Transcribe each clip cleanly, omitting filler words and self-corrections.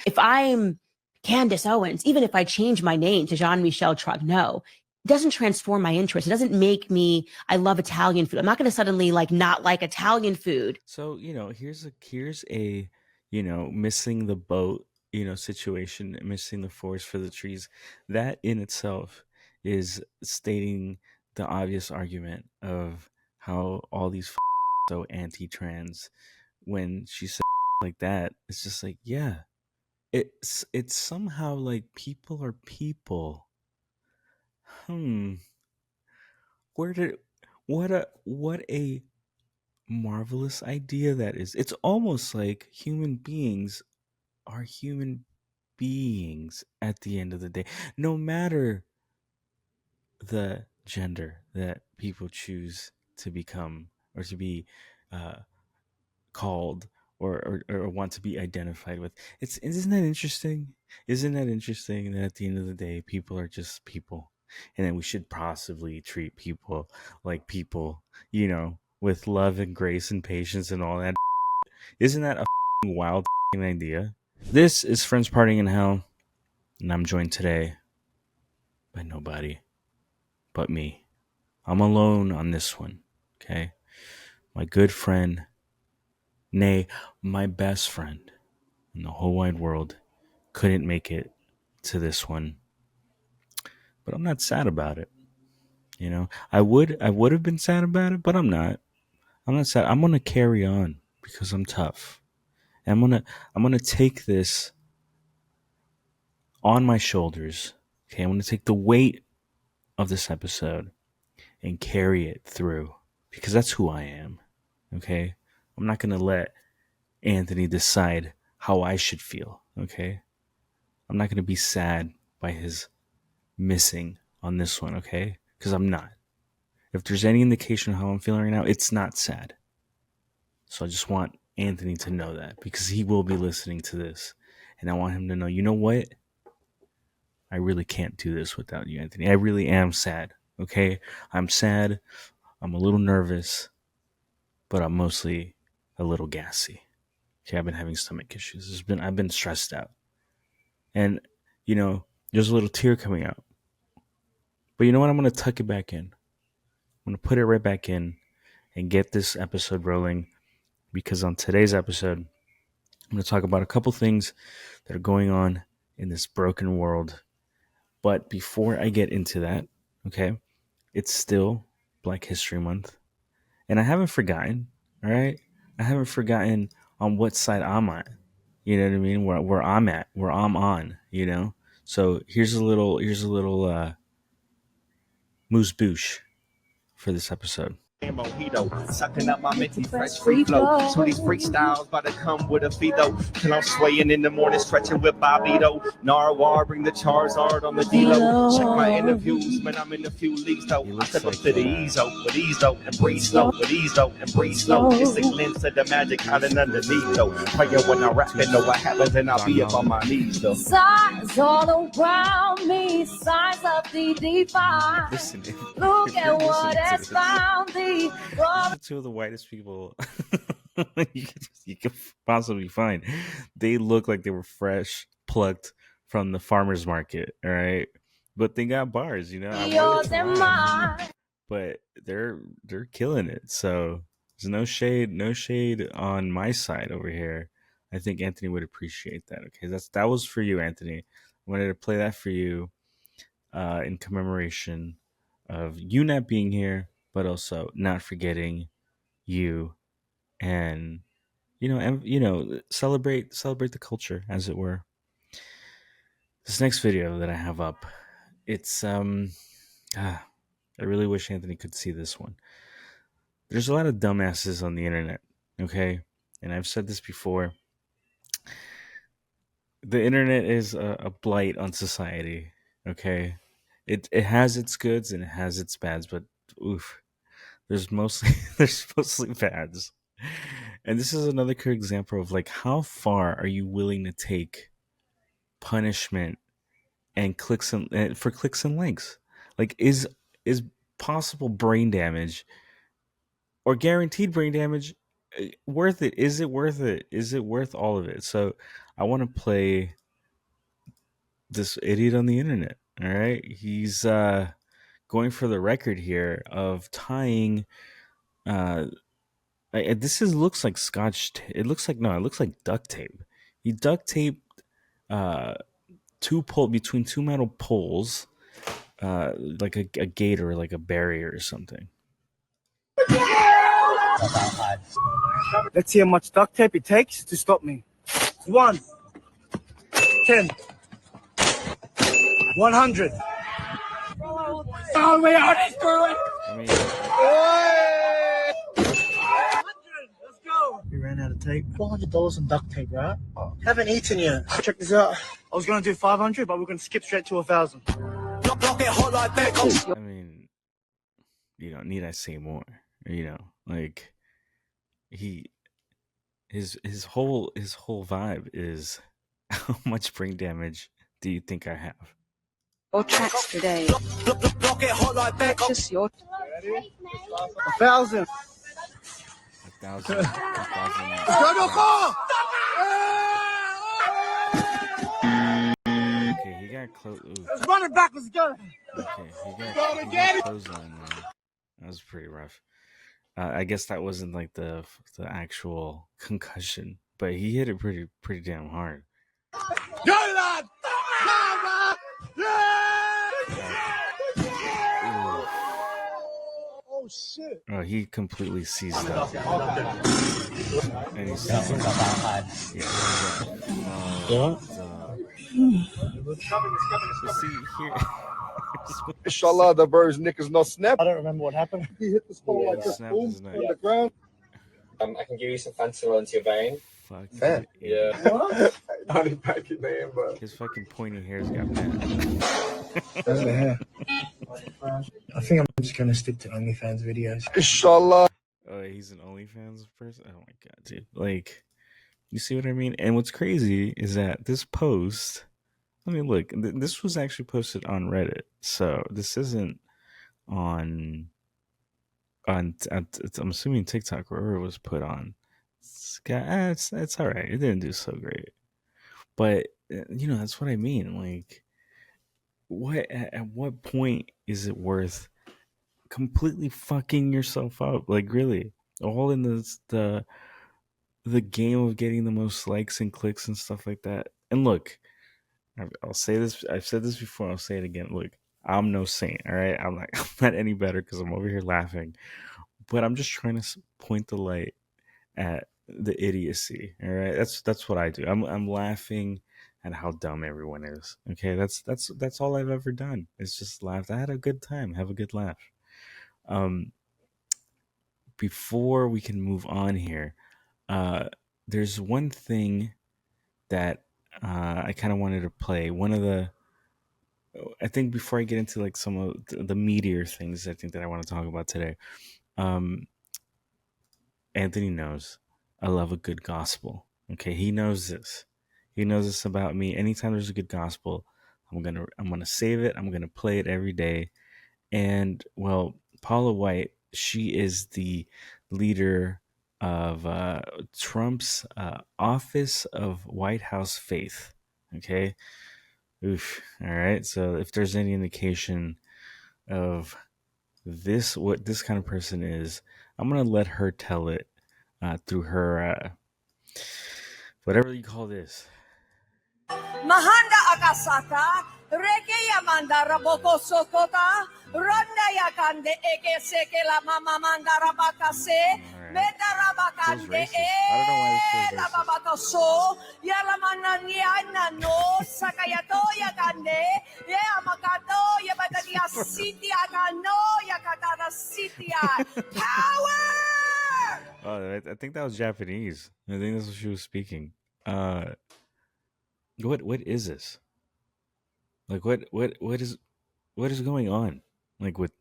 If I'm Candace Owens, even if I change my name to Jean-Michel Trogneau, it doesn't transform my interest. It doesn't make me, I love Italian food. I'm not going to suddenly like not like Italian food. So, here's a missing the boat, situation, missing the forest for the trees. That in itself is stating the obvious argument of how all these so anti-trans. When she said like that, it's just like, yeah, it's somehow like people are people. Hmm. Where did what a marvelous idea that is. It's almost like human beings are human beings at the end of the day, no matter the gender that people choose to become or to be uh, called or want to be identified with. Isn't that interesting? Isn't that interesting that at the end of the day, people are just people, and then we should possibly treat people like people, with love and grace and patience and all that. Isn't that a wild idea? This is Friends Partying in Hell, and I'm joined today by nobody but me. I'm alone on this one, okay? My good friend, nay, my best friend in the whole wide world, couldn't make it to this one. But I'm not sad about it. I would have been sad about it, but I'm not. I'm not sad. I'm gonna carry on because I'm tough. And I'm gonna take this on my shoulders. Okay, I'm gonna take the weight of this episode and carry it through because that's who I am. Okay? I'm not going to let Anthony decide how I should feel. Okay? I'm not going to be sad by his missing on this one. Okay? Because I'm not. If there's any indication of how I'm feeling right now, it's not sad. So I just want Anthony to know that because he will be listening to this. And I want him to know, you know what? I really can't do this without you, Anthony. I really am sad. Okay? I'm sad. I'm a little nervous, but I'm mostly a little gassy. Okay, I've been having stomach issues. I've been stressed out. And, there's a little tear coming out. But you know what? I'm gonna tuck it back in. I'm gonna put it right back in and get this episode rolling because on today's episode, I'm gonna talk about a couple things that are going on in this broken world. But before I get into that, okay, it's still Black History Month. And I haven't forgotten, all right? I haven't forgotten on what side I'm on. You know what I mean? Where I'm at, where I'm on, So here's a little moose boosh for this episode. Mojito, sucking up my minty fresh free flow. So these freestyles about to come with a fido. Till I'm swaying in the morning, stretching with Bobito. Narwhal, bring the Charizard on the D-Lo. Check my interviews, man, I'm in a few leagues though. I step up to the ease-o, with ease though, and breathe slow, with ease though, and breathe slow. It's a glimpse of the magic hiding underneath though. Prayer when I rap and know what happens, and I'll be up on my knees though. Signs all around me, signs of the divine. Look at what has found thee. Two of the whitest people you could possibly find. They look like they were fresh plucked from the farmer's market, all right? But they got bars, Yours and mine. But they're killing it. So there's no shade on my side over here. I think Anthony would appreciate that. Okay, that was for you, Anthony. I wanted to play that for you in commemoration of you not being here, but also not forgetting you, and celebrate the culture, as it were. This next video that I have up, it's I really wish Anthony could see this one. There's a lot of dumbasses on the internet, okay? And I've said this before. The internet is a blight on society, okay? It has its goods and it has its bads, but oof, there's mostly bads. And this is another clear example of like how far are you willing to take punishment and clicks and for clicks and links? Like is possible brain damage or guaranteed brain damage worth it? Is it worth it? Is it worth all of it? So I want to play this idiot on the internet. All right, he's going for the record here of tying. This looks like scotch. It looks like duct tape. He duct taped between two metal poles, like a gate or like a barrier or something. Let's see how much duct tape it takes to stop me. 1, 10, 100. Oh, we are destroyed. I mean, 100. Let's go. We ran out of tape. $400 in duct tape, right? Haven't eaten yet. Check this out. I was gonna do 500, but we're gonna skip straight to 1,000. I mean, need I say more? Like his whole vibe is how much brain damage do you think I have? Your tracks today. Purchase your 1,000. 1,000. Okay, he got close. Let's run it back. Let's go. Okay, he got close on, man. That was pretty rough. I guess that wasn't like the actual concussion, but he hit it pretty damn hard. Oh shit! Oh, he completely seized up. And he's yeah. See here. Inshallah, the bird's niggas no snap. I don't remember what happened. He hit the skull like this, boom, on the ground. I can give you some fentanyl into your vein. Fuck. Yeah. What? I didn't pack your name, bro. His fucking pointy hair's got mad. That's the hair. I think I'm just gonna stick to OnlyFans videos. Inshallah. Oh, he's an OnlyFans person? Oh my god, dude. Like, you see what I mean? And what's crazy is that this post, I mean, look, this was actually posted on Reddit. So this isn't on I'm assuming TikTok, wherever it was put on. It's all right. It didn't do so great. But, that's what I mean. Like, at what point is it worth completely fucking yourself up? Like, really, all in the game of getting the most likes and clicks and stuff like that. And look, I'll say this. I've said this before. I'll say it again. Look, I'm no saint. All right, I'm not any better because I'm over here laughing, but I'm just trying to point the light at the idiocy. All right, that's what I do. I'm laughing at how dumb everyone is. Okay, that's all I've ever done. It's just laugh. I had a good time. Have a good laugh. Before we can move on here, there's one thing that I kind of wanted to play. I think before I get into like some of the meatier things, I think that I want to talk about today. Anthony knows I love a good gospel. Okay, he knows this. He knows this about me. Anytime there's a good gospel, I'm gonna save it. I'm gonna play it every day. And well, Paula White, she is the leader of Trump's Office of White House Faith. Okay. Oof. All right. So if there's any indication of what this kind of person is, I'm going to let her tell it through her, whatever you call this. Mahanda akasata, reke yamanda raboko sokota, ronda yakande eke seke la mama manda rabakase, meta rabakande la babakaso, yalamana nyana no, sakayato yakande, yamakato yabatadia city akano yakatara city. Power! Oh, I think that was Japanese. I think that's what she was speaking. What is this? Like what is going on? Like with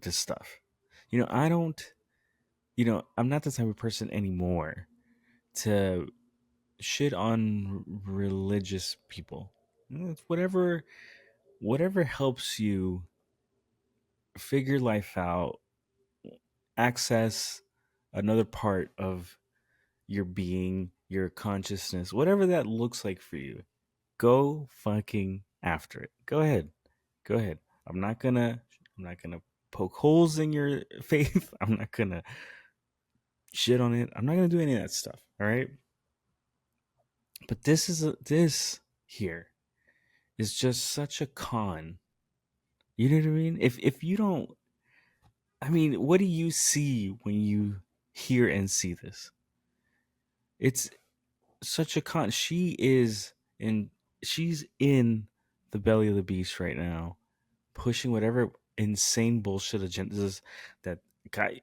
this stuff? I'm not the type of person anymore to shit on religious people. Whatever helps you figure life out, access another part of your being, your consciousness, whatever that looks like for you. Go fucking after it. Go ahead. Go ahead. I'm not gonna poke holes in your faith. I'm not gonna shit on it. I'm not gonna do any of that stuff. All right. But this here is just such a con. You know what I mean? If you don't, I mean, what do you see when you hear and see this? It's such a con. She's in the belly of the beast right now, pushing whatever insane bullshit agendas that guy.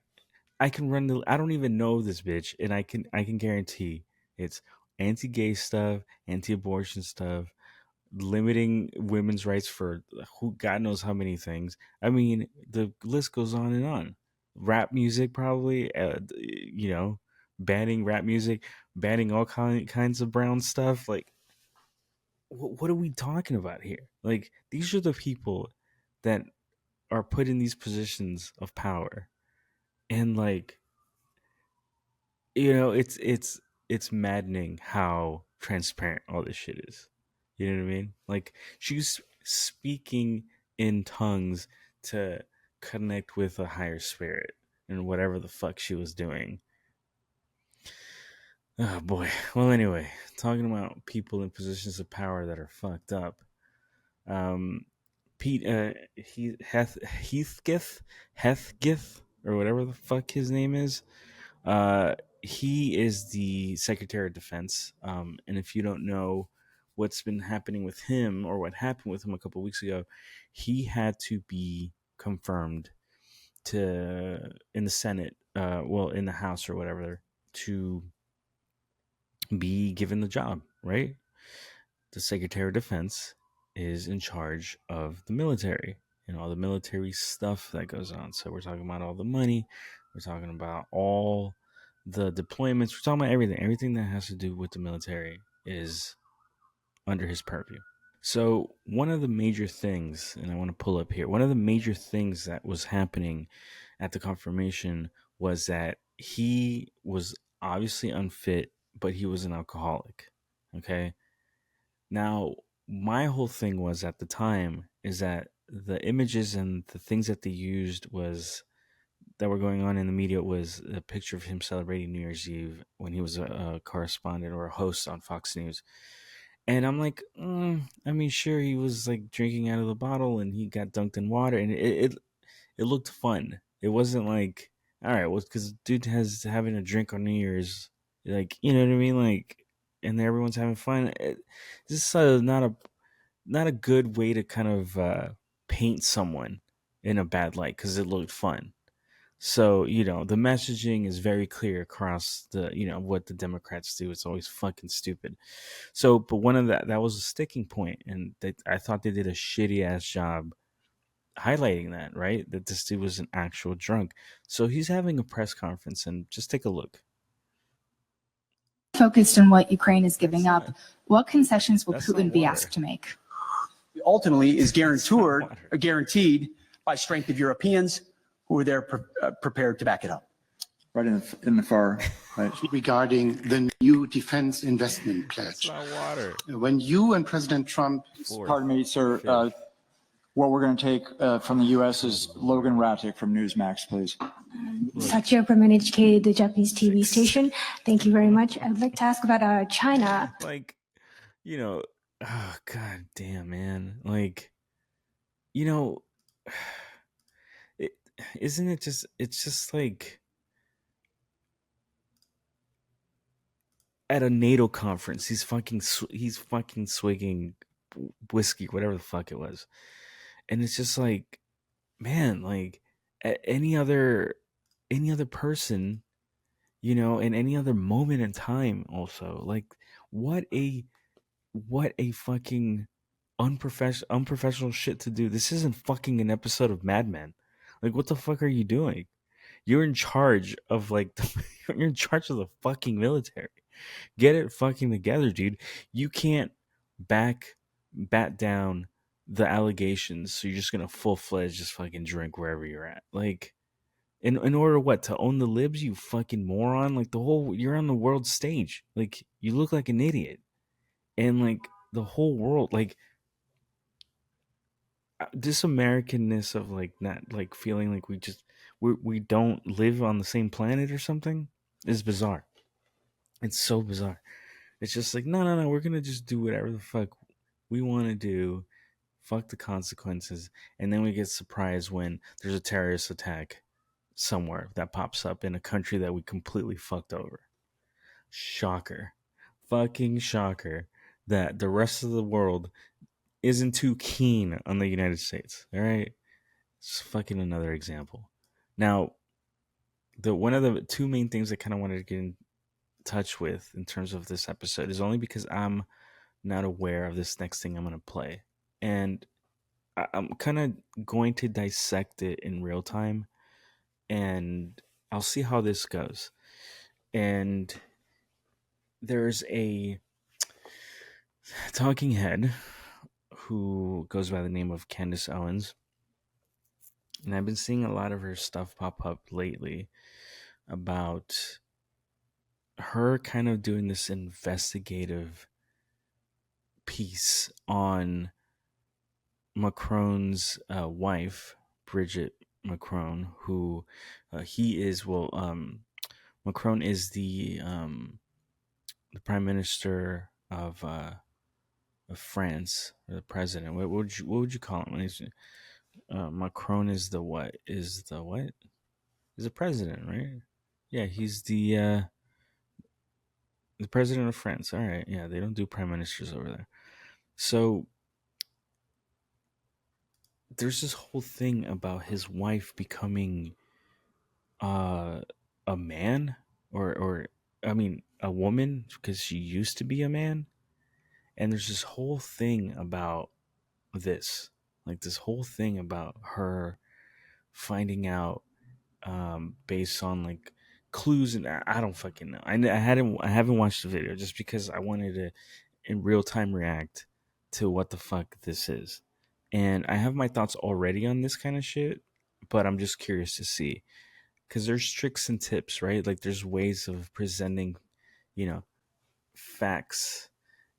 I can run the. I don't even know this bitch, and I can guarantee it's anti-gay stuff, anti-abortion stuff, limiting women's rights for who God knows how many things. I mean, the list goes on and on. Rap music, probably, banning rap music, banning all kinds of brown stuff. Like, what are we talking about here? Like, these are the people that are put in these positions of power, and like, it's maddening how transparent all this shit is. You know what I mean? Like, she's speaking in tongues to connect with a higher spirit and whatever the fuck she was doing. Oh boy. Well, anyway, talking about people in positions of power that are fucked up. Pete Heathgith, or whatever the fuck his name is. He is the Secretary of Defense. And if you don't know what's been happening with him, or what happened with him a couple of weeks ago, he had to be confirmed in the Senate, in the House or whatever, to be given the job, right? The Secretary of Defense is in charge of the military and all the military stuff that goes on. So we're talking about all the money. We're talking about all the deployments. We're talking about everything that has to do with the military is under his purview. So one of the major things, and I want to pull up here, one of the major things that was happening at the confirmation was that he was obviously unfit, but he was an alcoholic. Okay. Now, my whole thing was at the time is that the images and the things that they used that were going on in the media was a picture of him celebrating New Year's Eve when he was a correspondent or a host on Fox News. And I'm like, I mean, sure, he was like drinking out of the bottle and he got dunked in water, and it looked fun. It wasn't like, all right, well, because dude has having a drink on New Year's, like, you know what I mean, like, and everyone's having fun. This is not a good way to kind of paint someone in a bad light because it looked fun. So, the messaging is very clear across what the Democrats do. It's always fucking stupid. So, but one of that was a sticking point, and I thought they did a shitty ass job highlighting that, right? That this dude was an actual drunk. So he's having a press conference, and just take a look. Focused on what Ukraine is giving up, what concessions will Putin be asked to make? Ultimately is guaranteed by strength of Europeans who are there prepared to back it up. Right in the far right. Regarding the new defense investment pledge. When you and President Trump... Pardon me, sir. What we're going to take from the U.S. is Logan Rattick from Newsmax, please. Satya from NHK, the Japanese TV station. Thank you very much. I'd like to ask about China. Like, oh, god damn, man. Like, it's just like at a NATO conference, he's fucking swigging whiskey, whatever the fuck it was. And it's just like, man, like any other person, in any other moment in time also, like what a fucking unprofessional shit to do. This isn't fucking an episode of Mad Men. Like, what the fuck are you doing? You're in charge of you're in charge of the fucking military. Get it fucking together, dude. You can't bat down the allegations, so you're just gonna full-fledged just fucking drink wherever you're at. Like, In order what? To own the libs, you fucking moron. Like you're on the world stage. Like you look like an idiot. And like the whole world, like this Americanness of like not like feeling like we don't live on the same planet or something is bizarre. It's so bizarre. It's just like, no, we're gonna just do whatever the fuck we want to do. Fuck the consequences. And then we get surprised when there's a terrorist attack somewhere that pops up in a country that we completely fucked over. Shocker. Fucking shocker that the rest of the world isn't too keen on the United States. All right. It's fucking another example. Now, one of the two main things I kind of wanted to get in touch with in terms of this episode is only because I'm not aware of this next thing I'm going to play. And I'm kind of going to dissect it in real time, and I'll see how this goes. And there's a talking head who goes by the name of Candace Owens, and I've been seeing a lot of her stuff pop up lately about her kind of doing this investigative piece on Macron's wife, Bridget Macron, who he is, Macron is the prime minister of France, or the president. What would you call him? Macron is the what? Is the president, right? Yeah, he's the president of France. All right, yeah, they don't do prime ministers over there. So there's this whole thing about his wife becoming a man, or I mean a woman, because she used to be a man. And there's this whole thing about this, like this whole thing about her finding out based on like clues, and I don't fucking know. I haven't watched the video just because I wanted to in real time react to what the fuck this is. And I have my thoughts already on this kind of shit, but I'm just curious to see, because there's tricks and tips, right? Like there's ways of presenting, facts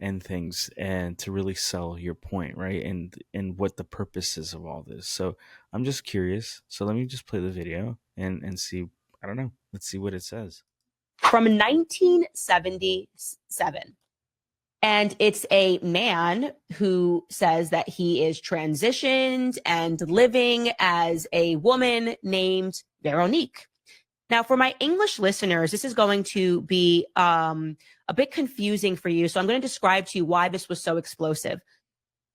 and things, and to really sell your point, right? And what the purpose is of all this. So I'm just curious. So let me just play the video and see. I don't know. Let's see what it says. From 1977. And it's a man who says that he is transitioned and living as a woman named Veronique. Now, for my English listeners, this is going to be a bit confusing for you. So I'm going to describe to you why this was so explosive.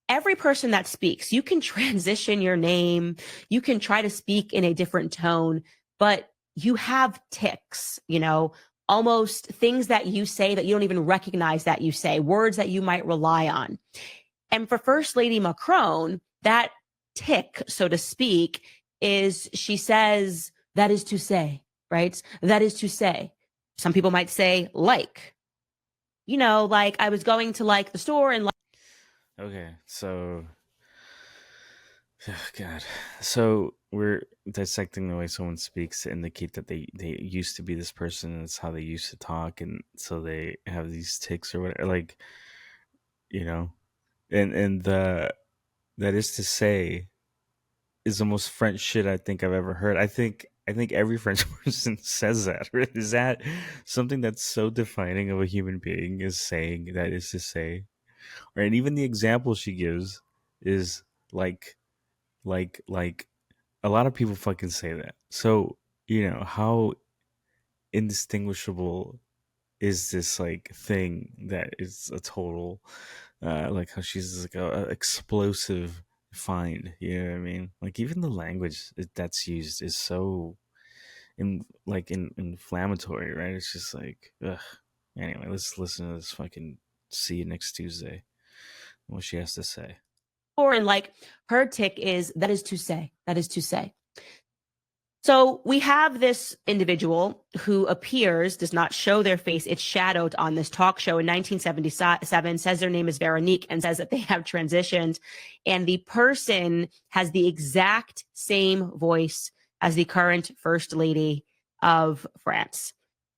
Every person that speaks, you can transition your name, you can try to speak in a different tone, but you have tics, almost things that you say that you don't even recognize that you say, words that you might rely on. And for First Lady Macron, that tic, so to speak, is she says, that is to say, right? That is to say. Some people might say, like I was going to the store and Okay, so God. So we're dissecting the way someone speaks to indicate that they used to be this person, and it's how they used to talk, and so they have these tics or whatever, and that is to say is the most French shit I think I've ever heard. I think every French person says that. Is that something that's so defining of a human being, is saying that is to say? Right? And even the example she gives is like a lot of people fucking say that. So, how indistinguishable is this thing that is a total how she's like a explosive find, you know what I mean? Like even the language that's used is so inflammatory, right? It's just ugh. Anyway, let's listen to this fucking see you next Tuesday. What she has to say. and her tic is that is to say. So we have this individual who does not show their face. It's shadowed on this talk show in 1977, says their name is Veronique, and says that they have transitioned. And the person has the exact same voice as the current First Lady of France.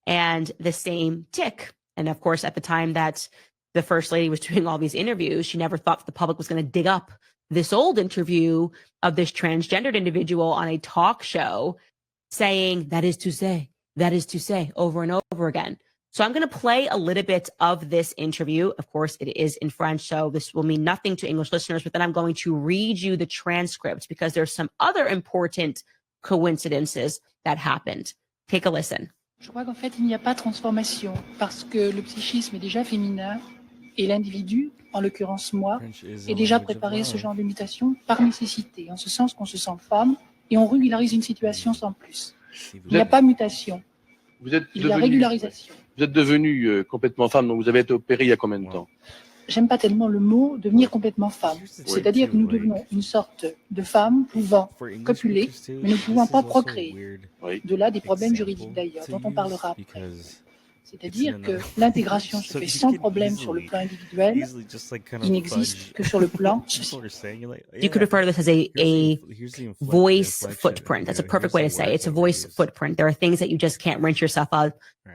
And the same tick. And of course, at the time that the First Lady was doing all these interviews, she never thought that the public was going to dig up this old interview of this transgendered individual on a talk show saying, that is to say, over and over again. So I'm going to play a little bit of this interview. Of course, it is in French, so this will mean nothing to English listeners, but then I'm going to read you the transcript because there's some other important coincidences that happened. Take a listen. Je crois qu'en fait, il n'y a pas transformation parce que le psychisme est déjà féminin et l'individu, en l'occurrence moi, est déjà préparé à ce genre de mutation par nécessité, en ce sens qu'on se sent femme et on régularise une situation sans plus. Il n'y a pas mutation, il y a régularisation. Vous êtes devenue complètement femme, donc vous avez été opérée il y a combien de temps? J'aime pas tellement le mot devenir complètement femme. C'est-à-dire que nous devenons une sorte de femme pouvant copuler, mais ne pouvant pas procréer. De là des problèmes juridiques d'ailleurs, dont on parlera après. C'est-à-dire que l'intégration se fait sans problème sur le plan individuel, il n'existe que sur le plan social. You could refer to this as a voice footprint. That's a perfect way to say it. It's a voice footprint. There are things that you just can't rinse yourself of.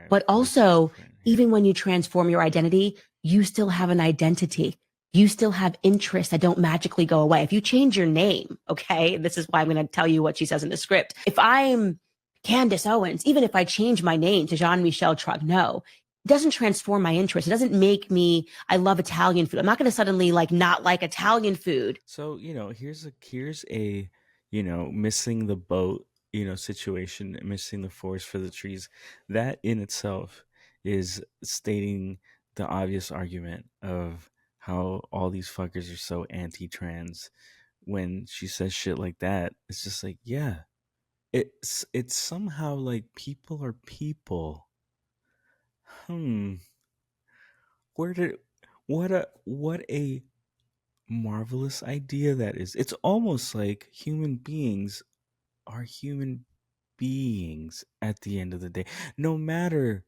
But also, even when you transform your identity, you still have an identity. You still have interests that don't magically go away. If you change your name, okay, this is why I'm going to tell you what she says in the script. If I'm Candace Owens, even if I change my name to Jean-Michel Trogneau, it doesn't transform my interest. It doesn't make me, I love Italian food. I'm not going to suddenly not like Italian food. So, here's a, missing the boat, situation, missing the forest for the trees. That in itself is stating the obvious argument of how all these fuckers are so anti-trans. When she says shit like that, it's just like, yeah, it's somehow like people are people. What a marvelous idea that is. It's almost like human beings are human beings at the end of the day, no matter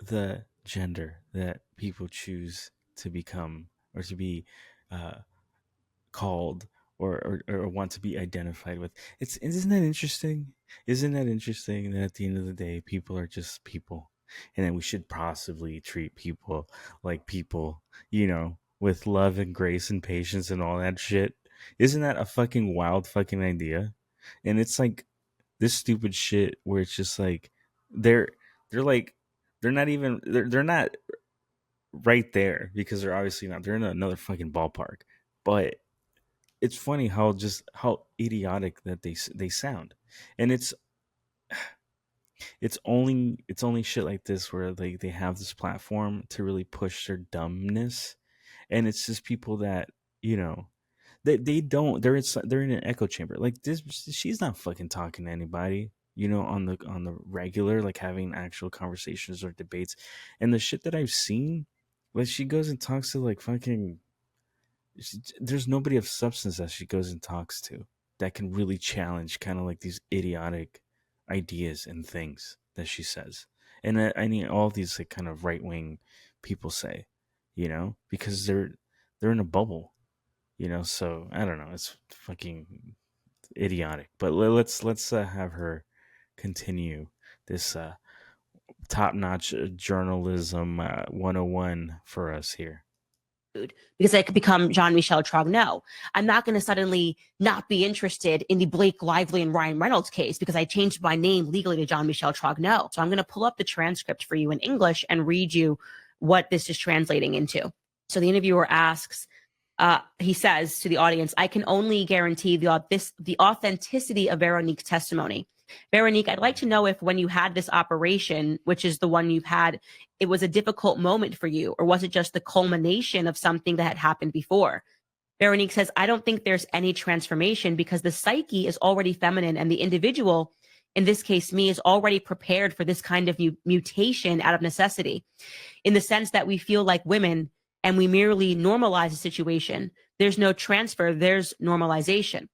the gender that people choose to become or to be called or want to be identified with. Isn't that interesting? Isn't that interesting that at the end of the day, people are just people, and that we should possibly treat people like people, with love and grace and patience and all that shit? Isn't that a fucking wild fucking idea? And it's like this stupid shit where it's just like they're not right there because they're obviously not. They're in another fucking ballpark. But it's funny how idiotic that they sound, and it's only shit like this where they have this platform to really push their dumbness, and it's just people that they don't. They're in an echo chamber. Like this, she's not fucking talking to anybody. On the regular, like having actual conversations or debates. And the shit that I've seen, like she goes and talks to like fucking, there's nobody of substance that she goes and talks to that can really challenge kind of like these idiotic ideas and things that she says. And I mean, all these like kind of right wing people say, because they're in a bubble, so I don't know. It's fucking idiotic, but let's have her continue this top-notch journalism 101 for us here. Because I could become Jean-Michel Trogneau. I'm not going to suddenly not be interested in the Blake Lively and Ryan Reynolds case because I changed my name legally to Jean-Michel Trogneau. So I'm going to pull up the transcript for you in English and read you what this is translating into. So the interviewer asks, he says to the audience, I can only guarantee the authenticity of Veronique's testimony. Veronique, I'd like to know if when you had this operation, which is the one you've had, it was a difficult moment for you, or was it just the culmination of something that had happened before? Veronique says, I don't think there's any transformation because the psyche is already feminine and the individual, in this case me, is already prepared for this kind of mutation out of necessity, in the sense that we feel like women and we merely normalize the situation. There's no transfer, there's normalization.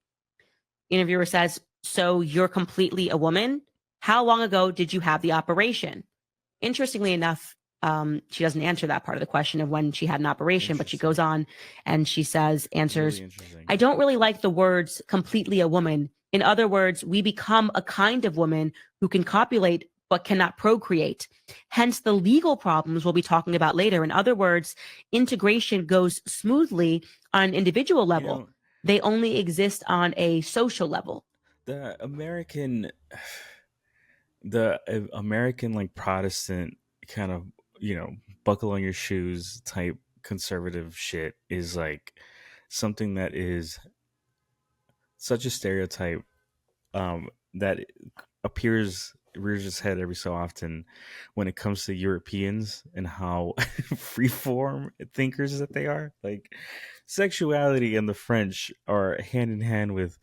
Interviewer says, so you're completely a woman? How long ago did you have the operation? Interestingly enough, she doesn't answer that part of the question of when she had an operation, but she goes on and she answers, I don't really like the words completely a woman In other words, we become a kind of woman who can copulate but cannot procreate. Hence the legal problems we'll be talking about later. In other words, integration goes smoothly on an individual level. They only exist on a social level. The American like Protestant kind of, buckle on your shoes type conservative shit is like something that is such a stereotype that rears its head every so often when it comes to Europeans and how freeform thinkers that they are. Like sexuality and the French are hand in hand with,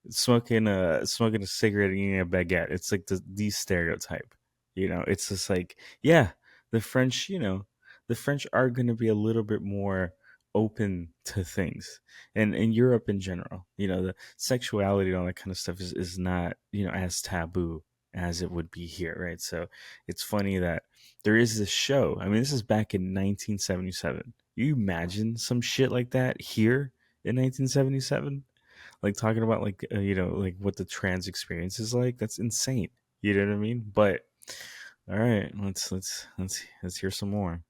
smoking a cigarette and eating a baguette. It's like the stereotype. It's just like, yeah, the French are going to be a little bit more open to things, and in Europe in general, the sexuality and all that kind of stuff is not, as taboo as it would be here, right? So it's funny that there is this show. I mean, this is back in 1977. You imagine some shit like that here in 1977, like talking about like like what the trans experience is like. That's insane. You know what I mean? But all right, let's hear some more.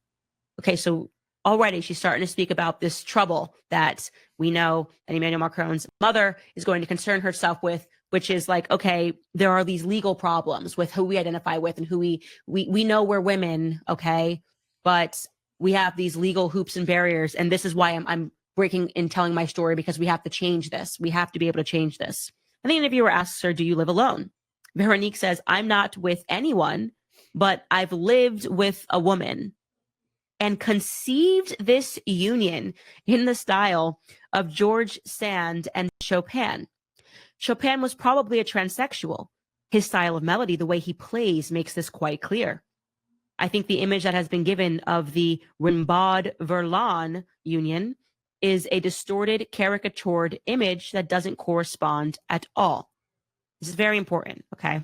Okay, so already she's starting to speak about this trouble that we know that Emmanuel Macron's mother is going to concern herself with, which is like, okay, there are these legal problems with who we identify with and who we know we're women, okay, but we have these legal hoops and barriers, and this is why I'm breaking and telling my story, because we have to change this. We have to be able to change this. And the interviewer asks her, do you live alone? Veronique says, I'm not with anyone, but I've lived with a woman and conceived this union in the style of George Sand and Chopin. Chopin was probably a transsexual. His style of melody, the way he plays, makes this quite clear. I think the image that has been given of the Rimbaud-Verlaine union is a distorted, caricatured image that doesn't correspond at all. This is very important, okay?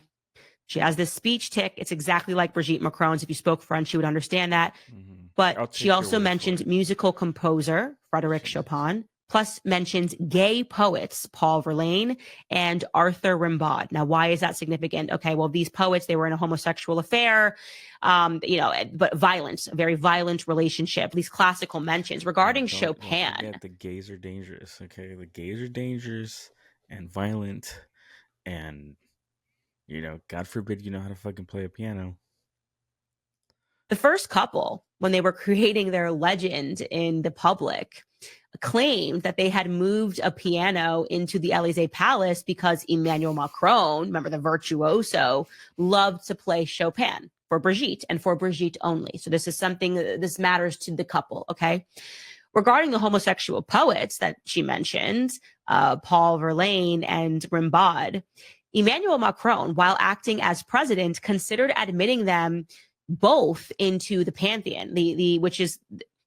She has this speech tick. It's exactly like Brigitte Macron's. If you spoke French, you would understand that. But she also mentioned musical composer Frédéric Chopin, plus mentions gay poets Paul Verlaine and Arthur Rimbaud. Now, why is that significant? Okay, well, these poets, they were in a homosexual affair, but violent, a very violent relationship. These classical mentions regarding Chopin. Don't forget, the gays are dangerous, okay? The gays are dangerous and violent, and, God forbid you know how to fucking play a piano. The first couple, when they were creating their legend in the public, claimed that they had moved a piano into the Élysée Palace because Emmanuel Macron, remember the virtuoso, loved to play Chopin for Brigitte and for Brigitte only. So this is something, this matters to the couple, okay? Regarding the homosexual poets that she mentioned, Paul Verlaine and Rimbaud, Emmanuel Macron, while acting as president, considered admitting them both into the pantheon, which is,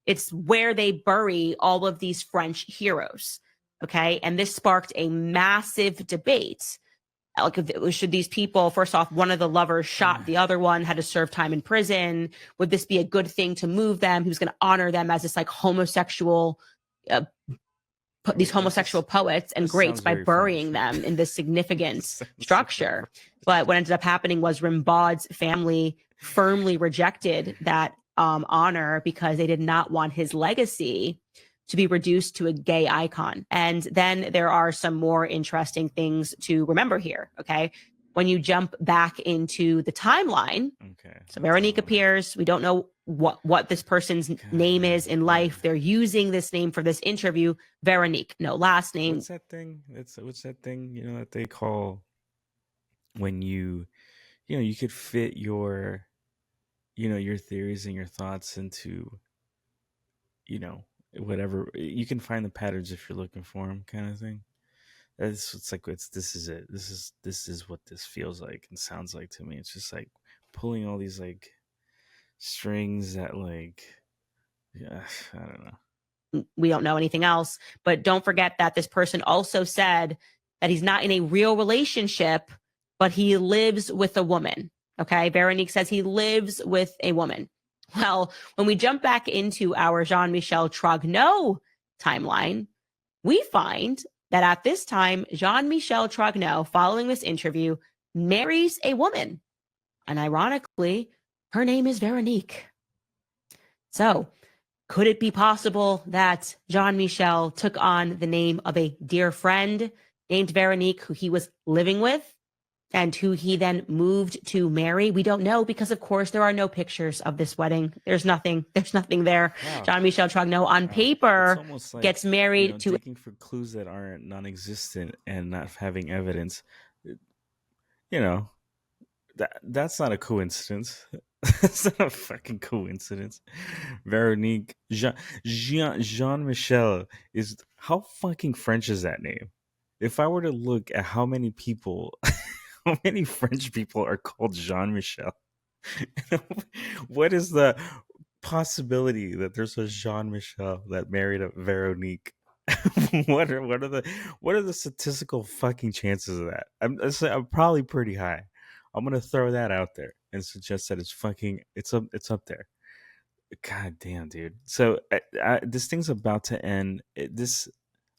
it's where they bury all of these French heroes, okay? And this sparked a massive debate. Like, should these people, first off, one of the lovers shot the other one, had to serve time in prison. Would this be a good thing to move them? He was going to honor them as this like homosexual, these homosexual poets and greats by burying them in this significant structure. But what ended up happening was Rimbaud's family firmly rejected that honor because they did not want his legacy to be reduced to a gay icon. And then there are some more interesting things to remember here, okay? When you jump back into the timeline, so Veronique appears, we don't know what this person's name is in life. They're using this name for this interview, Veronique, no last name. What's that thing? What's that thing, that they call when you could fit your your theories and your thoughts into, whatever, you can find the patterns if you're looking for them, kind of thing. This is it. This is what this feels like and sounds like to me. It's just like pulling all these like strings that like, I don't know. We don't know anything else, but don't forget that this person also said that he's not in a real relationship, but he lives with a woman. Okay, Veronique says he lives with a woman. Well, when we jump back into our Jean-Michel Trogneau timeline, we find that at this time, Jean-Michel Trogneau, following this interview, marries a woman. And ironically, her name is Veronique. So, could it be possible that Jean-Michel took on the name of a dear friend named Veronique, who he was living with, and who he then moved to marry? We don't know, because of course there are no pictures of this wedding. There's nothing there. Wow. Jean-Michel Trogneau on It's paper almost like, gets married to digging for clues that aren't non-existent and not having evidence. That's not a coincidence. That's not a fucking coincidence. Veronique Jean-Michel is, how fucking French is that name? If I were to look at how many people, how many French people are called Jean-Michel, what is the possibility that there's a Jean-Michel that married a Veronique? what are the statistical fucking chances of that? I'm probably pretty high. I'm gonna throw that out there and suggest that it's up there. God damn, dude. So this thing's about to end.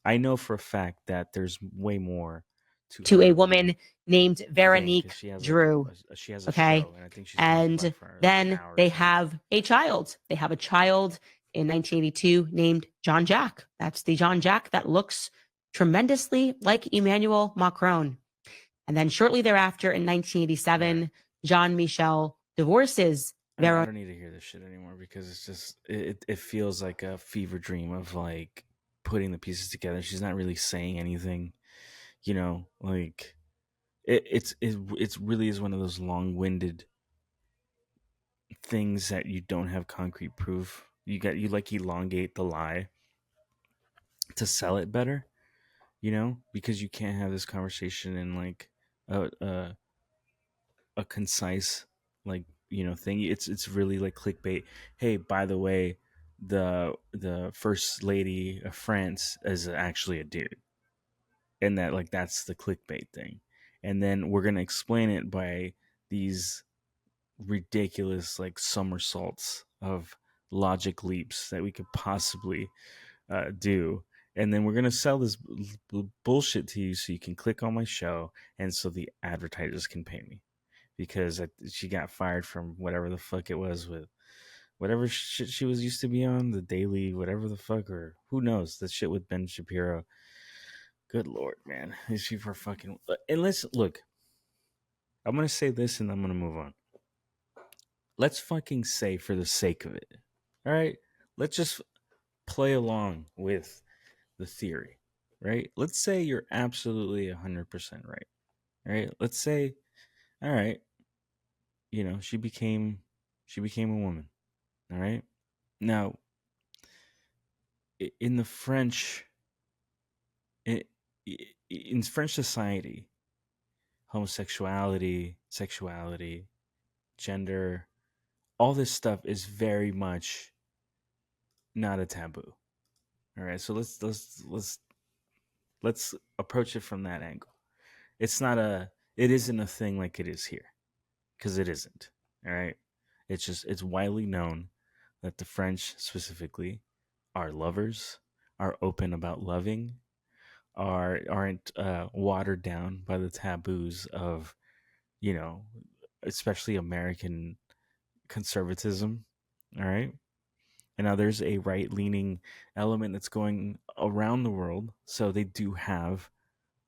I know for a fact that there's way more to her a than woman named thing, 'cause Veronique she has Drew. she has a Okay. show, and I think she's talked about And it for then hours. they have a child. They have a child in 1982 named John Jack. That's the John Jack that looks tremendously like Emmanuel Macron. And then shortly thereafter, in 1987, Jean-Michel divorces I Veronique. don't need to hear this shit anymore, because it's just it feels like a fever dream of like putting the pieces together. She's not really saying anything, like it really is one of those long-winded things that you don't have concrete proof. You like elongate the lie to sell it better, because you can't have this conversation in like a concise, like, thing. It's really like clickbait. Hey, by the way, the first lady of France is actually a dude, and that, like, that's the clickbait thing. And then we're gonna explain it by these ridiculous, like, somersaults of logic leaps that we could possibly do. And then we're gonna sell this bullshit to you so you can click on my show, and so the advertisers can pay me, because she got fired from whatever the fuck it was, with whatever shit she was used to be on, the Daily, whatever the fuck, or who knows, the shit with Ben Shapiro. Good Lord, man. These people are fucking... And let's... Look, I'm going to say this and I'm going to move on. Let's fucking say, for the sake of it, all right? Let's just play along with the theory, right? Let's say you're absolutely 100% right, right? Let's say, all right, she became a woman, all right? Now, in the French... In French society, homosexuality, sexuality, gender, all this stuff is very much not a taboo. All right, so let's approach it from that angle. It isn't a thing like it is here, because it isn't. All right, it's widely known that the French specifically are lovers, are open about loving, aren't watered down by the taboos of, especially American conservatism. All right. And now there's a right-leaning element that's going around the world, so they do have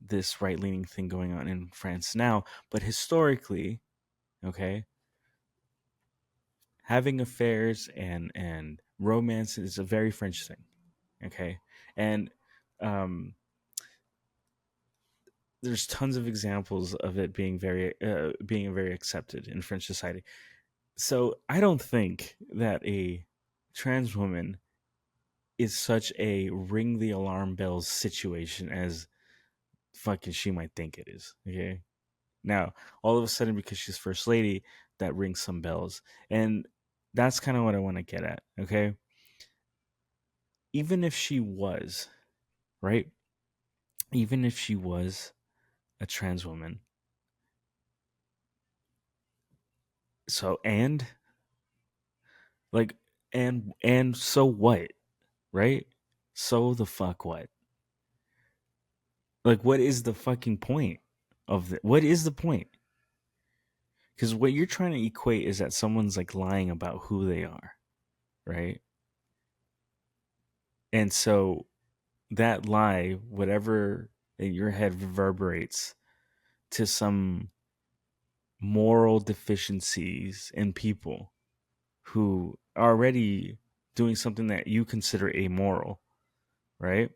this right-leaning thing going on in France now. But historically, okay, having affairs and romance is a very French thing. Okay, and there's tons of examples of it being very accepted in French society. So I don't think that a trans woman is such a ring the alarm bells situation as fucking she might think it is. Okay. Now, all of a sudden, because she's first lady, that rings some bells. And that's kind of what I want to get at. Okay. Even if she was, right? Even if she was a trans woman. So, and so what? Right? So the fuck what? Like, what is the fucking point of it? What is the point? Because what you're trying to equate is that someone's like lying about who they are, right? And so that lie, whatever in your head reverberates to some moral deficiencies in people who are already doing something that you consider amoral, right?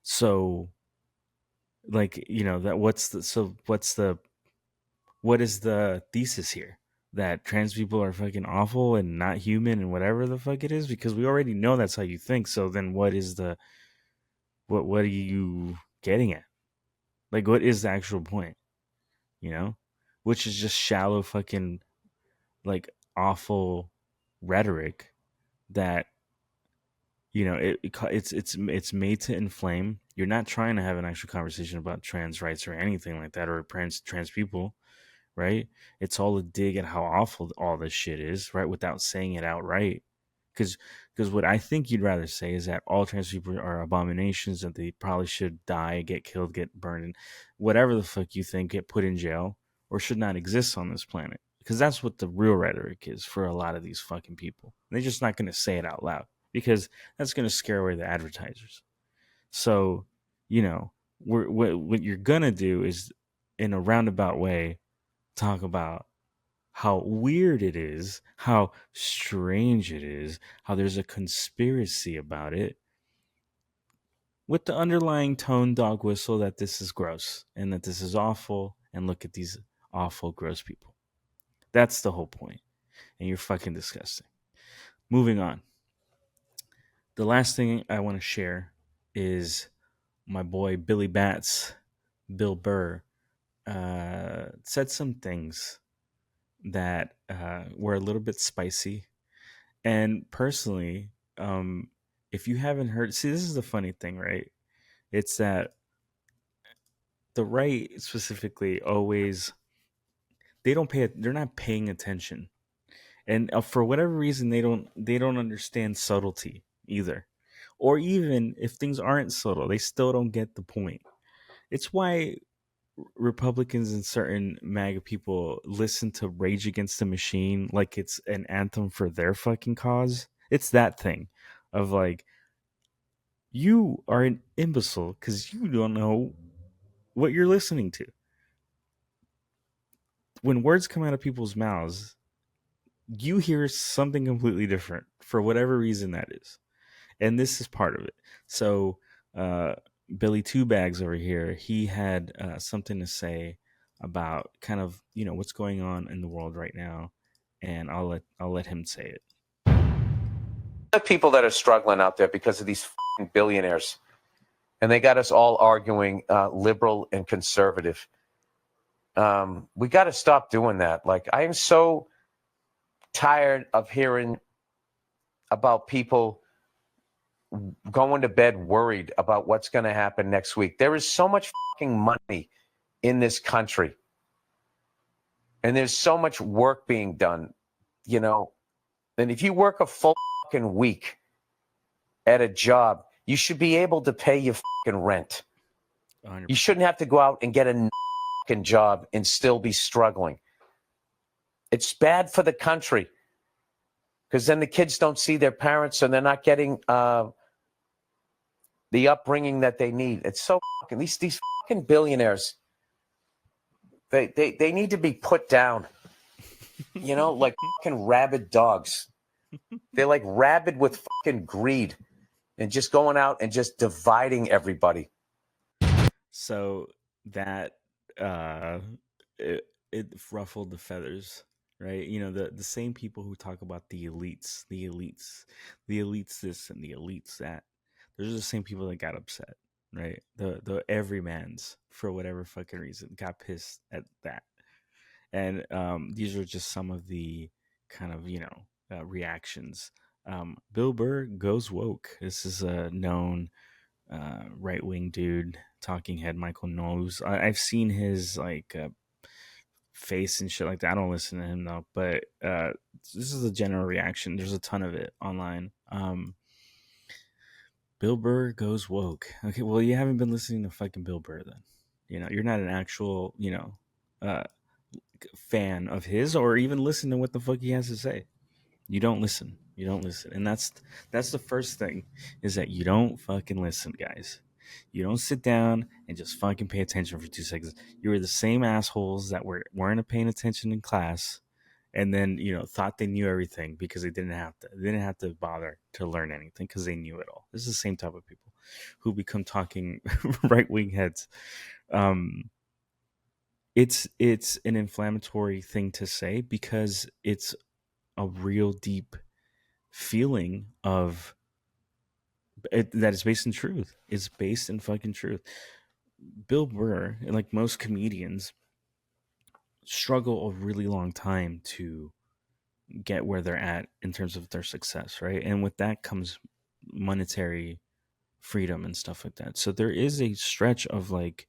So, like, you know, that what is the thesis here? That trans people are fucking awful and not human and whatever the fuck it is? Because we already know that's how you think. So then what are you getting at? Like, what is the actual point? You know? Which is just shallow fucking, like, awful rhetoric that, you know, it's made to inflame. You're not trying to have an actual conversation about trans rights or anything like that, or trans people, right? It's all a dig at how awful all this shit is, right? Without saying it outright. Because what I think you'd rather say is that all trans people are abominations, that they probably should die, get killed, get burned, and whatever the fuck you think, get put in jail, or should not exist on this planet. Because that's what the real rhetoric is for a lot of these fucking people. They're just not going to say it out loud because that's going to scare away the advertisers. So, you know, what you're going to do is, in a roundabout way, talk about how weird it is, how strange it is, how there's a conspiracy about it, with the underlying tone dog whistle that this is gross and that this is awful, and look at these awful, gross people. That's the whole point. And you're fucking disgusting. Moving on. The last thing I want to share is my boy Billy Bats, Bill Burr, said some things that were a little bit spicy. And personally, if you haven't heard, see, this is the funny thing, right? It's that the right specifically always, they're not paying attention. And for whatever reason, they don't understand subtlety either. Or even if things aren't subtle, they still don't get the point. It's why Republicans and certain MAGA people listen to Rage Against the Machine like it's an anthem for their fucking cause. It's that thing of like, you are an imbecile because you don't know what you're listening to. When words come out of people's mouths, you hear something completely different for whatever reason that is. And this is part of it. So, Billy Two Bags over here, he had something to say about kind of, you know, what's going on in the world right now, and I'll let him say it. The people that are struggling out there because of these fucking billionaires, and they got us all arguing liberal and conservative. We got to stop doing that. Like, I am so tired of hearing about people going to bed worried about what's going to happen next week. There is so much fucking money in this country, and there's so much work being done, you know. And if you work a full fucking week at a job, you should be able to pay your fucking rent. 100%. You shouldn't have to go out and get a fucking job and still be struggling. It's bad for the country because then the kids don't see their parents and they're not getting the upbringing that they need. It's so fucking, these fucking billionaires, they need to be put down, you know, like fucking rabid dogs. They're like rabid with fucking greed and just going out and just dividing everybody. So that it ruffled the feathers, right? You know, the same people who talk about the elites this and the elites that. Those are the same people that got upset, right? The everymans, for whatever fucking reason, got pissed at that. And these are just some of the kind of, you know, reactions. Bill Burr goes woke. This is a known right-wing dude, talking head, Michael knows. I've seen his like face and shit like that. I don't listen to him though, but this is a general reaction. There's a ton of it online. Bill Burr goes woke. Okay, well, you haven't been listening to fucking Bill Burr then. You're not an actual, fan of his, or even listen to what the fuck he has to say. You don't listen. And that's the first thing, is that you don't fucking listen, guys. You don't sit down and just fucking pay attention for 2 seconds. You were the same assholes that weren't paying attention in class, and then thought they knew everything because they didn't have to bother to learn anything because they knew it all. This is the same type of people who become talking right-wing heads. It's an inflammatory thing to say because it's a real deep feeling of it that is based in truth. It's based in fucking truth. Bill Burr, like most comedians, struggle a really long time to get where they're at in terms of their success, right? And with that comes monetary freedom and stuff like that. So there is a stretch of like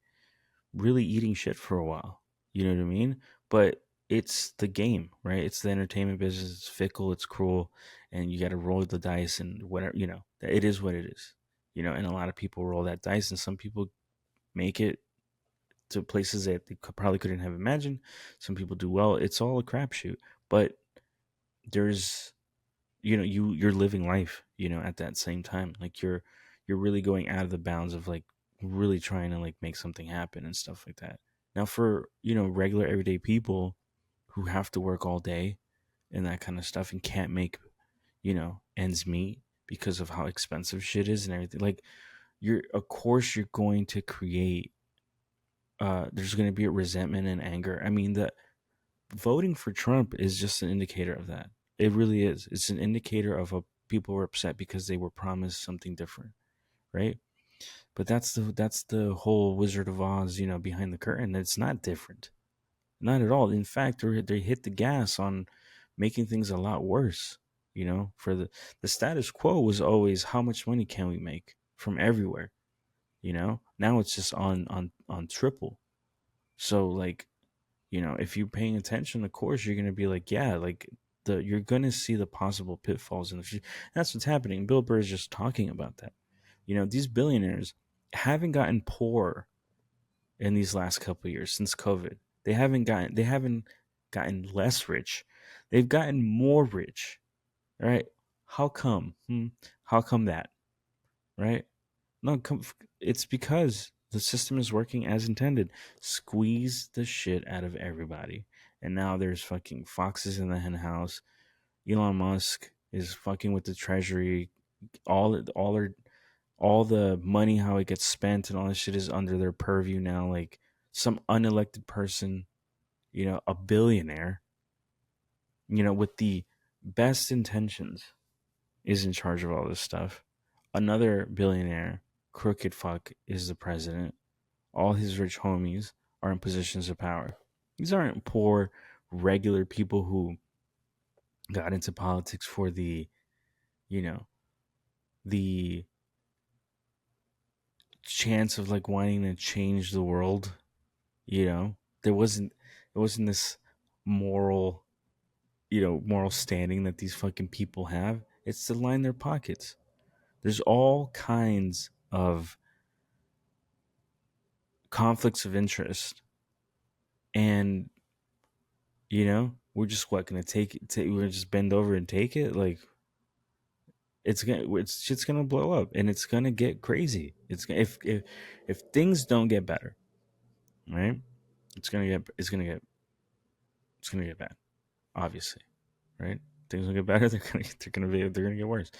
really eating shit for a while. You know what I mean? But it's the game, right? It's the entertainment business. It's fickle, it's cruel, and you got to roll the dice and whatever, it is what it is, and a lot of people roll that dice, and some people make it to places that they probably couldn't have imagined. Some people do well. It's all a crapshoot, but there's, you're living life, at that same time. Like you're really going out of the bounds of like really trying to like make something happen and stuff like that. Now for, regular everyday people who have to work all day and that kind of stuff and can't make, ends meet because of how expensive shit is and everything. Like of course you're going to create, there's going to be a resentment and anger. I mean, the voting for Trump is just an indicator of that. It really is. It's an indicator of people were upset because they were promised something different, right? But that's the whole Wizard of Oz, behind the curtain. It's not different. Not at all. In fact, they hit the gas on making things a lot worse. For the status quo was always, how much money can we make from everywhere? Now it's just on triple. So like, if you're paying attention, of course you're gonna be like, yeah, like you're gonna see the possible pitfalls in the future. That's what's happening. Bill Burr is just talking about that. These billionaires haven't gotten poor in these last couple of years since COVID. They haven't gotten less rich. They've gotten more rich. Right? How come? How come that? Right? No, it's because the system is working as intended. Squeeze the shit out of everybody. And now there's fucking foxes in the hen house. Elon Musk is fucking with the treasury. All the money, how it gets spent and all this shit is under their purview now. Like some unelected person, a billionaire, with the best intentions is in charge of all this stuff. Another billionaire, crooked fuck, is the president. All his rich homies are in positions of power. These aren't poor, regular people who got into politics for the chance of like wanting to change the world. There wasn't this moral standing that these fucking people have. It's to line their pockets. There's all kinds of conflicts of interest, and we're just gonna we're just bend over and take it. Like shit's gonna blow up and it's gonna get crazy. It's gonna, if things don't get better, right? It's gonna get bad, obviously, right? Things don't get better, they're gonna get worse.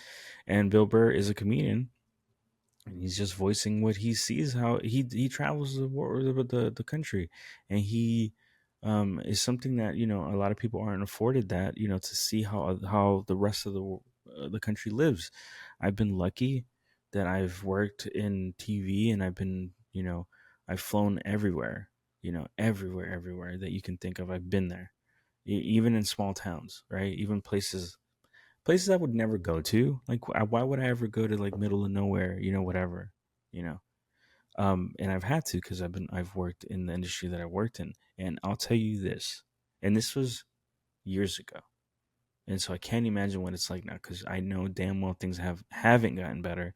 And Bill Burr is a comedian, and he's just voicing what he sees, how he travels the country, and he is something that a lot of people aren't afforded, that to see how the rest of the country lives. I've been lucky that I've worked in TV, and I've flown everywhere, everywhere that you can think of. I've been there, even in small towns, right? Even places I would never go to. Like, why would I ever go to like middle of nowhere, whatever, and I've had to, because I've worked in the industry that I worked in. And I'll tell you this, and this was years ago, and so I can't imagine what it's like now, because I know damn well things haven't gotten better.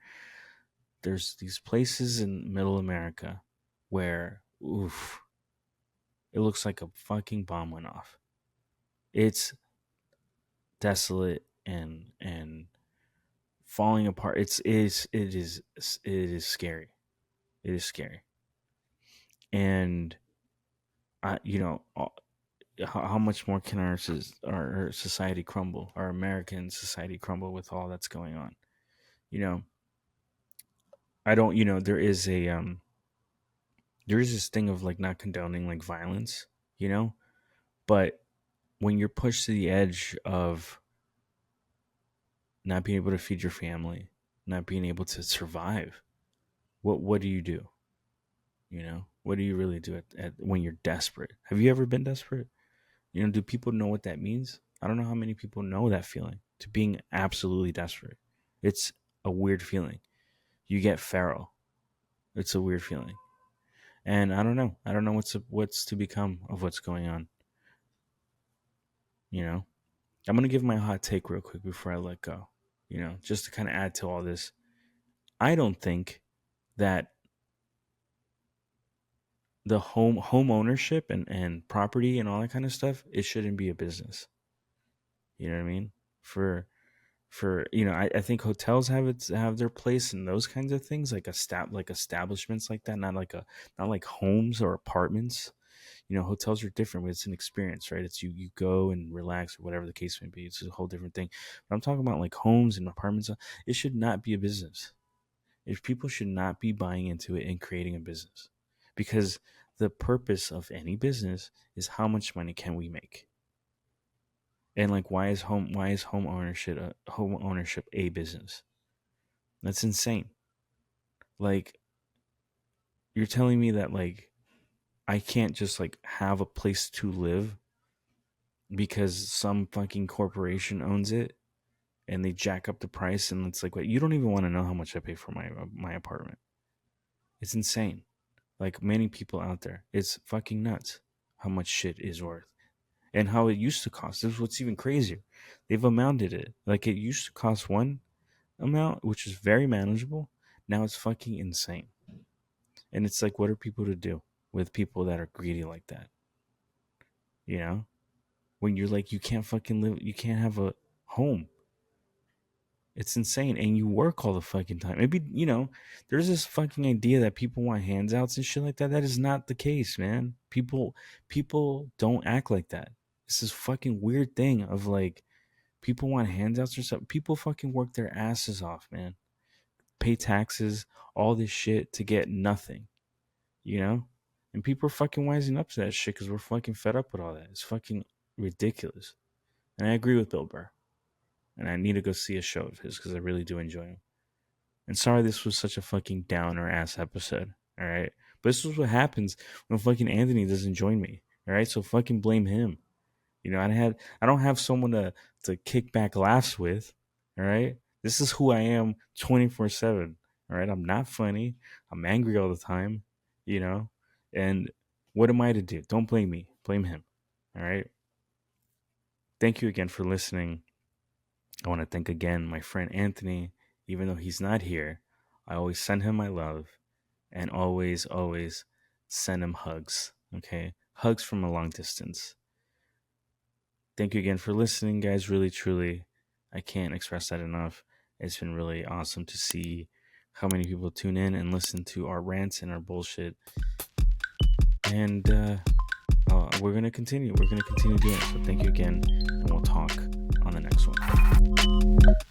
there's these places in middle America where, oof, it looks like a fucking bomb went off. It's desolate and falling apart. It is scary. It is scary. And how much more can our society crumble, our American society crumble with all that's going on? I don't, there is this thing of like not condoning like violence, but when you're pushed to the edge of not being able to feed your family, not being able to survive, what do you do? What do you really do when you're desperate? Have you ever been desperate? Do people know what that means? I don't know how many people know that feeling, to being absolutely desperate. It's a weird feeling. You get feral. It's a weird feeling. And I don't know. I don't know what's to become of what's going on. I'm going to give my hot take real quick before I let go. Just to kind of add to all this. I don't think that the home ownership and property and all that kind of stuff, it shouldn't be a business. You know what I mean? I think hotels have their place in those kinds of things, like establishments like that, not like homes or apartments. Hotels are different, but it's an experience, right? It's you go and relax or whatever the case may be. It's a whole different thing. But I'm talking about like homes and apartments. It should not be a business. If people should not be buying into it and creating a business, because the purpose of any business is how much money can we make. And like, why is home ownership a business? That's insane. Like, you're telling me that like I can't just like have a place to live because some fucking corporation owns it and they jack up the price, and it's like, wait, you don't even want to know how much I pay for my apartment. It's insane. Like many people out there, it's fucking nuts how much shit is worth. And how it used to cost. This is what's even crazier. They've amounted it. Like, it used to cost one amount, which is very manageable. Now it's fucking insane. And it's like, what are people to do with people that are greedy like that? When you're like, you can't fucking live, you can't have a home. It's insane. And you work all the fucking time. Maybe, there's this fucking idea that people want handouts and shit like that. That is not the case, man. People don't act like that. It's this fucking weird thing of like, people want handouts or something. People fucking work their asses off, man. Pay taxes, all this shit to get nothing, And people are fucking wising up to that shit because we're fucking fed up with all that. It's fucking ridiculous. And I agree with Bill Burr. And I need to go see a show of his because I really do enjoy him. And sorry this was such a fucking downer ass episode, all right? But this is what happens when fucking Anthony doesn't join me, all right? So fucking blame him. I don't have someone to kick back laughs with, all right? This is who I am 24/7, all right? I'm not funny. I'm angry all the time, And what am I to do? Don't blame me. Blame him, all right? Thank you again for listening. I want to thank again my friend Anthony. Even though he's not here, I always send him my love and always send him hugs, okay? Hugs from a long distance. Thank you again for listening, guys. Really, truly, I can't express that enough. It's been really awesome to see how many people tune in and listen to our rants and our bullshit. And we're going to continue. We're going to continue doing it. So thank you again, and we'll talk on the next one.